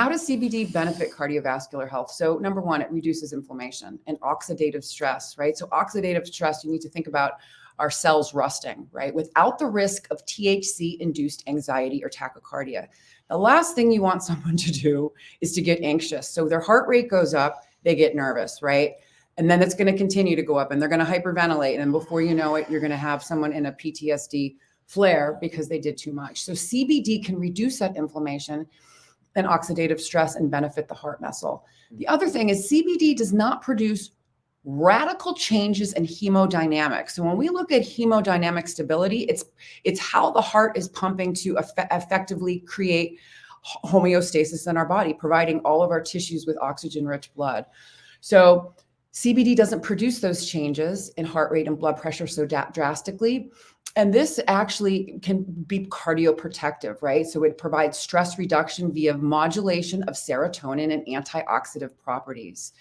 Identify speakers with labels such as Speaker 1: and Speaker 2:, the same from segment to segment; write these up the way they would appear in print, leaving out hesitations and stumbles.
Speaker 1: How does CBD benefit cardiovascular health? So number one, it reduces inflammation and oxidative stress, right? So oxidative stress, you need to think about our cells rusting, right? Without the risk of THC-induced anxiety or tachycardia. The last thing you want someone to do is to get anxious. So their heart rate goes up, they get nervous, right? And then it's going to continue to go up and they're going to hyperventilate. And before you know it, you're going to have someone in a PTSD flare because they did too much. So CBD can reduce that inflammation and oxidative stress and benefit the heart muscle. The other thing is CBD does not produce radical changes in hemodynamics. So when we look at hemodynamic stability, it's how the heart is pumping to effectively create homeostasis in our body, providing all of our tissues with oxygen-rich blood. So CBD doesn't produce those changes in heart rate and blood pressure so drastically. And this actually can be cardioprotective, right? So it provides stress reduction via modulation of serotonin and antioxidant properties.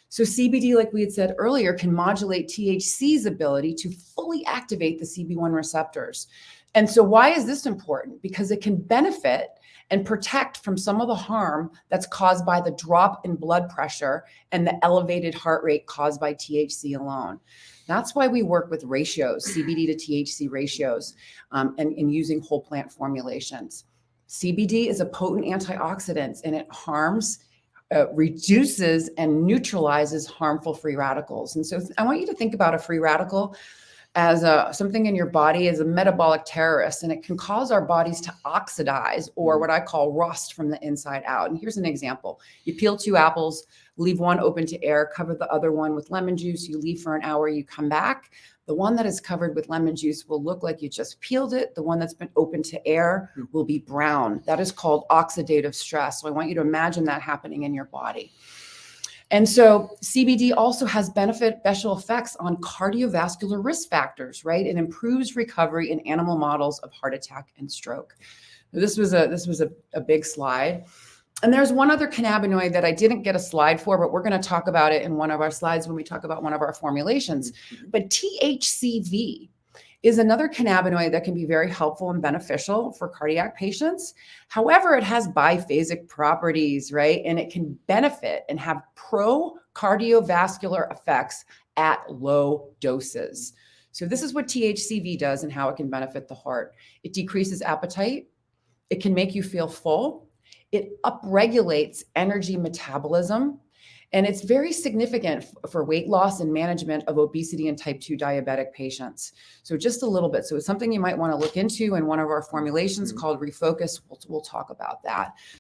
Speaker 1: So CBD, like we had said earlier, can modulate THC's ability to fully activate the CB1 receptors. And so why is this important? Because it can benefit and protect from some of the harm that's caused by the drop in blood pressure and the elevated heart rate caused by THC alone. That's why we work with ratios, CBD to THC ratios, and using whole plant formulations. CBD is a potent antioxidant and it reduces and neutralizes harmful free radicals. And so I want you to think about a free radical as something in your body as a metabolic terrorist, and it can cause our bodies to oxidize or what I call rust from the inside out. And here's an example. You peel 2 apples, leave one open to air, cover the other one with lemon juice, you leave for an hour, you come back. The one that is covered with lemon juice will look like you just peeled it. The one that's been open to air will be brown. That is called oxidative stress. So I want you to imagine that happening in your body. And so CBD also has beneficial effects on cardiovascular risk factors, right? It improves recovery in animal models of heart attack and stroke. This was a big slide. And there's one other cannabinoid that I didn't get a slide for, but we're going to talk about it in one of our slides when we talk about one of our formulations. But THCV is another cannabinoid that can be very helpful and beneficial for cardiac patients. However, it has biphasic properties, right? And it can benefit and have pro-cardiovascular effects at low doses. So this is what THCV does and how it can benefit the heart. It decreases appetite. It can make you feel full. It upregulates energy metabolism. And it's very significant for weight loss and management of obesity and type 2 diabetic patients. So just a little bit. So it's something you might want to look into in one of our formulations called Refocus. We'll talk about that.